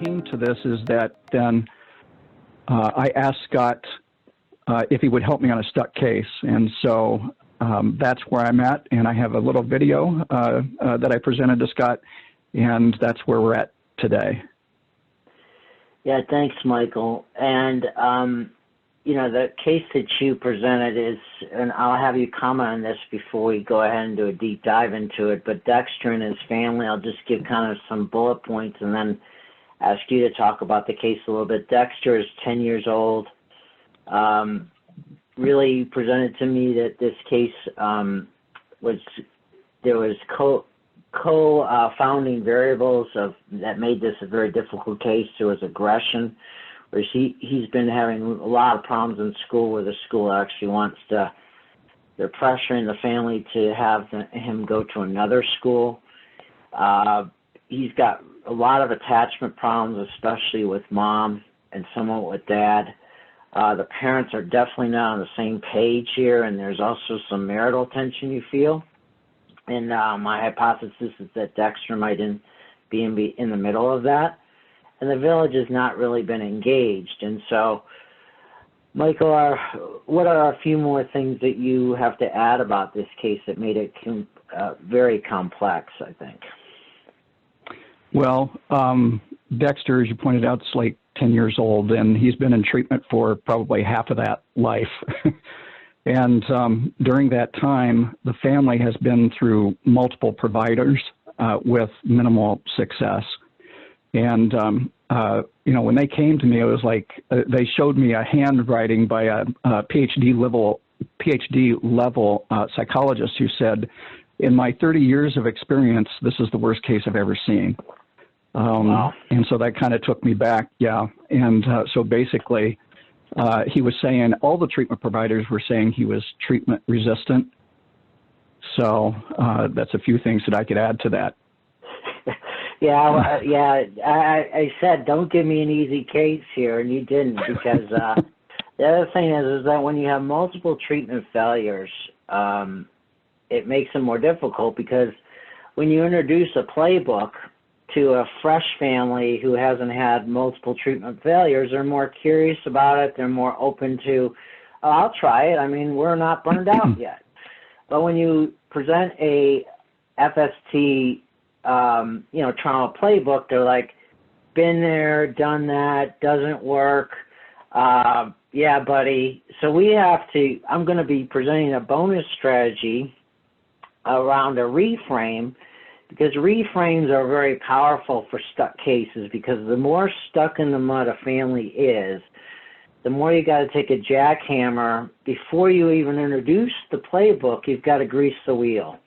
came to this is that then I asked Scott if he would help me on a stuck case. And so that's where I'm at. And I have a little video that I presented to Scott, and that's where we're at today. Yeah, thanks, Michael. And, you know, the case that you presented is, and I'll have you comment on this before we go ahead and do a deep dive into it, but Dexter and his family, I'll just give kind of some bullet points and then ask you to talk about the case a little bit. Dexter is 10 years old. Really presented to me that this case there was co-founding variables that made this a very difficult case. There was aggression, where he's been having a lot of problems in school, where the school actually wants to, they're pressuring the family to have him go to another school. He's got a lot of attachment problems, especially with mom and somewhat with dad. The parents are definitely not on the same page here, and there's also some marital tension you feel. And my hypothesis is that Dexter might be in the middle of that. And the village has not really been engaged. And so, Michael, what are a few more things that you have to add about this case that made it very complex, I think? Well, Dexter, as you pointed out, is like 10 years old, and he's been in treatment for probably half of that life. And during that time, the family has been through multiple providers with minimal success. And, you know, when they came to me, it was like they showed me a handwriting by a PhD level psychologist who said, in my 30 years of experience, this is the worst case I've ever seen. Wow. And so that kind of took me back, yeah. And so basically, he was saying all the treatment providers were saying he was treatment resistant. So that's a few things that I could add to that. Yeah, I said, don't give me an easy case here, and you didn't, because the other thing is that when you have multiple treatment failures, it makes it more difficult, because when you introduce a playbook to a fresh family who hasn't had multiple treatment failures, they're more curious about it. They're more open to, oh, I'll try it. I mean, we're not burned out yet. But when you present a FST, you know, trauma playbook, they're like, been there, done that, doesn't work. Yeah, buddy. So we have to, I'm going to be presenting a bonus strategy around a reframe, because reframes are very powerful for stuck cases, because the more stuck in the mud a family is, the more you got to take a jackhammer. Before you even introduce the playbook, you've got to grease the wheel.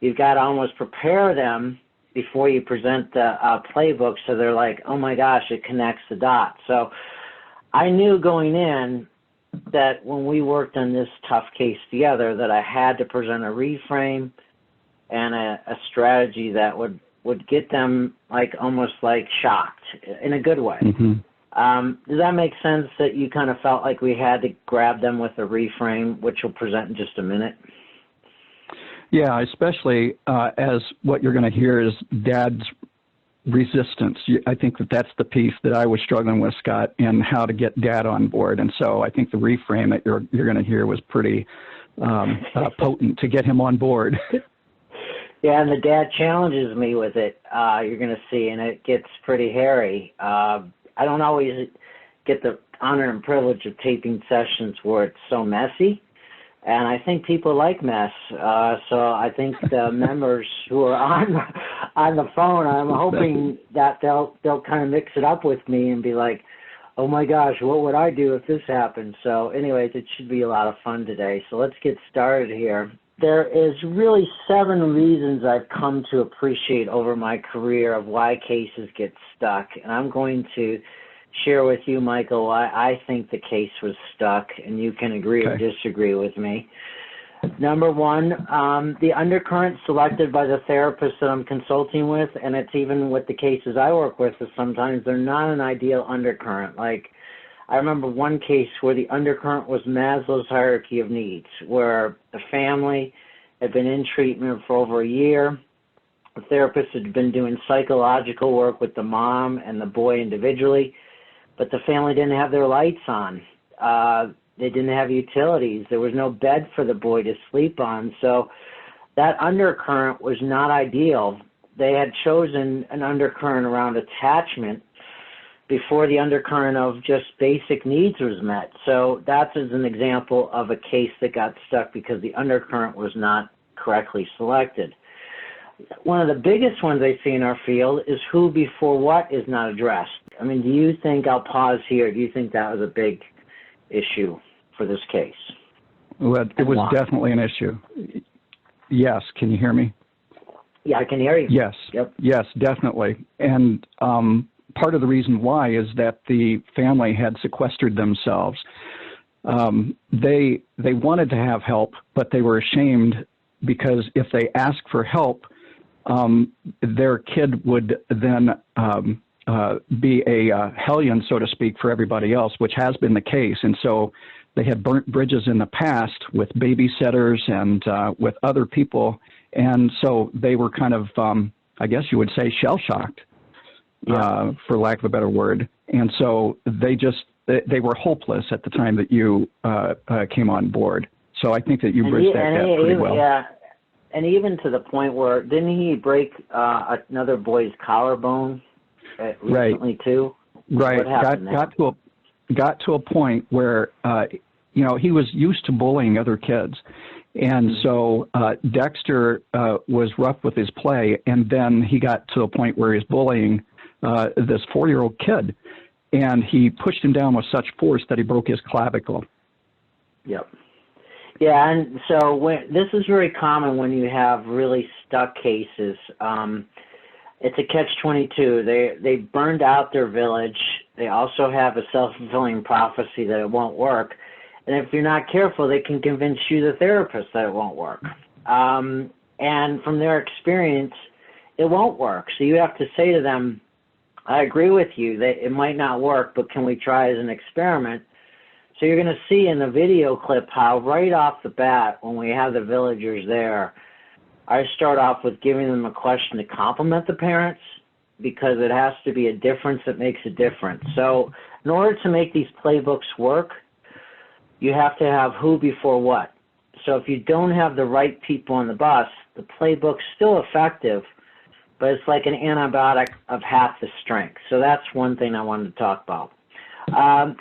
You've got to almost prepare them before you present the playbook, so they're like, oh my gosh, it connects the dots. So I knew going in that when we worked on this tough case together, that I had to present a reframe and a strategy that would get them like almost like shocked in a good way. Mm-hmm. Does that make sense, that you kind of felt like we had to grab them with a reframe, which we'll present in just a minute? Yeah, especially as what you're going to hear is Dad's resistance. I think that's the piece that I was struggling with, Scott, and how to get Dad on board. And so I think the reframe that you're going to hear was pretty potent to get him on board. Yeah, and the dad challenges me with it, you're going to see, and it gets pretty hairy. I don't always get the honor and privilege of taping sessions where it's so messy, and I think people like mess. So I think the members who are on the phone, I'm hoping that they'll kind of mix it up with me and be like, oh my gosh, what would I do if this happened? So anyways, it should be a lot of fun today. So let's get started here. There is really 7 reasons I've come to appreciate over my career of why cases get stuck. And I'm going to share with you, Michael, why I think the case was stuck, and you can agree or disagree with me. Number 1, the undercurrent selected by the therapist that I'm consulting with, and it's even with the cases I work with, is sometimes they're not an ideal undercurrent. Like, I remember one case where the undercurrent was Maslow's hierarchy of needs, where the family had been in treatment for over a year. The therapist had been doing psychological work with the mom and the boy individually, but the family didn't have their lights on. They didn't have utilities. There was no bed for the boy to sleep on. So that undercurrent was not ideal. They had chosen an undercurrent around attachment before the undercurrent of just basic needs was met. So that's as an example of a case that got stuck because the undercurrent was not correctly selected. One of the biggest ones I see in our field is who before what is not addressed. I mean, do you think, I'll pause here, do you think that was a big issue for this case? Well, it was definitely an issue. Yes, can you hear me? Yeah, I can hear you. Yes, yep. Yes, definitely. And part of the reason why is that the family had sequestered themselves. They wanted to have help, but they were ashamed because if they asked for help, their kid would then be a hellion, so to speak, for everybody else, which has been the case. And so they had burnt bridges in the past with babysitters and with other people. And so they were kind of, I guess you would say, shell-shocked, for lack of a better word. And so they were hopeless at the time that you came on board. So I think that you bridged that gap pretty well. Yeah. And even to the point where, didn't he break another boy's collarbone recently too? Right. What happened there? Got to a point where, he was used to bullying other kids. And so Dexter was rough with his play, and then he got to a point where he was bullying this 4-year-old kid. And he pushed him down with such force that he broke his clavicle. Yep. Yeah, and so this is very common when you have really stuck cases. It's a catch-22. They burned out their village. They also have a self-fulfilling prophecy that it won't work. And if you're not careful, they can convince you, the therapist, that it won't work. And from their experience, it won't work. So you have to say to them, I agree with you that it might not work, but can we try as an experiment? So you're going to see in the video clip how right off the bat, when we have the villagers there, I start off with giving them a question to compliment the parents, because it has to be a difference that makes a difference. So in order to make these playbooks work, you have to have who before what. So if you don't have the right people on the bus, the playbook's still effective, but it's like an antibiotic of half the strength. So that's one thing I wanted to talk about.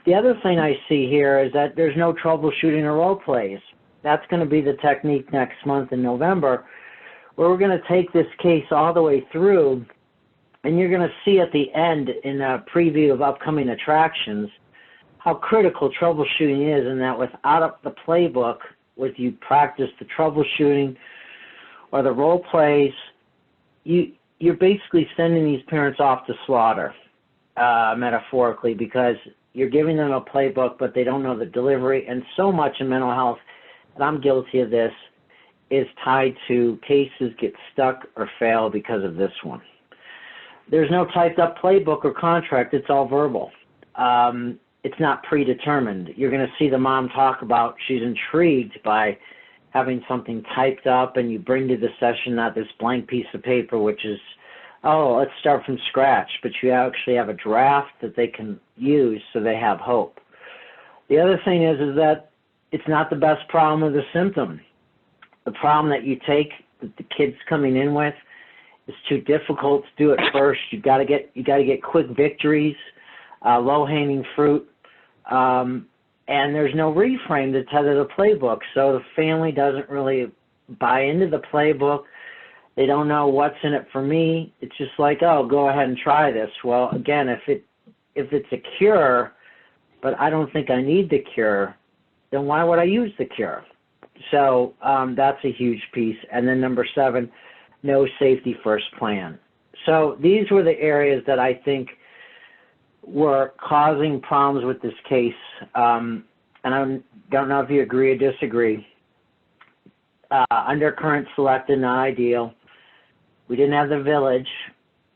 The other thing I see here is that there's no troubleshooting or role plays. That's going to be the technique next month in November, where we're going to take this case all the way through, and you're going to see at the end in a preview of upcoming attractions how critical troubleshooting is, and that without the playbook, with you practice the troubleshooting or the role plays, you're basically sending these parents off to slaughter, metaphorically, because you're giving them a playbook, but they don't know the delivery. And so much in mental health, and I'm guilty of this, is tied to cases get stuck or fail because of this one. There's no typed up playbook or contract. It's all verbal. It's not predetermined. You're going to see the mom talk about she's intrigued by having something typed up, and you bring to the session not this blank piece of paper, which is, oh, let's start from scratch, but you actually have a draft that they can use so they have hope. The other thing is that it's not the best problem of the symptom. The problem that you take, that the kid's coming in with, is too difficult to do it first. You got to get quick victories, low-hanging fruit, and there's no reframe to tether the playbook. So the family doesn't really buy into the playbook. They don't know what's in it for me. It's just like, oh, go ahead and try this. Well, again, if it's a cure, but I don't think I need the cure, then why would I use the cure? So that's a huge piece. And then number 7, no safety first plan. So these were the areas that I think were causing problems with this case. And I don't know if you agree or disagree. Undercurrent selected, not ideal. We didn't have the village.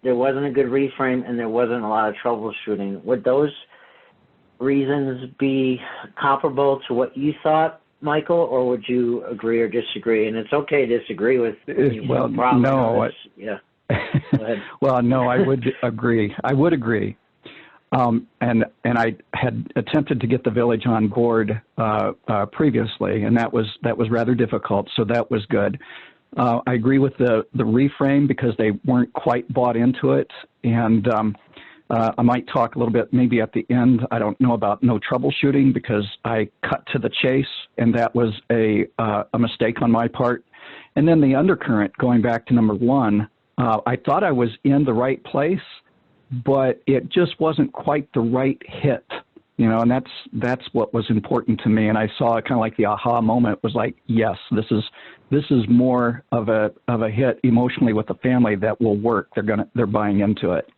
There wasn't a good reframe, and there wasn't a lot of troubleshooting. Would those reasons be comparable to what you thought, Michael, or would you agree or disagree? And it's okay to disagree with well, no. Yeah. Go ahead. Well, no, I would agree. I would agree. And I had attempted to get the village on board previously, and that was rather difficult. So that was good. I agree with the reframe because they weren't quite bought into it, and I might talk a little bit maybe at the end. I don't know about no troubleshooting because I cut to the chase, and that was a mistake on my part. And then the undercurrent, going back to number one, I thought I was in the right place, but it just wasn't quite the right hit, you know, and that's what was important to me. And I saw kind of like the aha moment was like, yes, this is more of a hit emotionally with the family that will work. They're buying into it.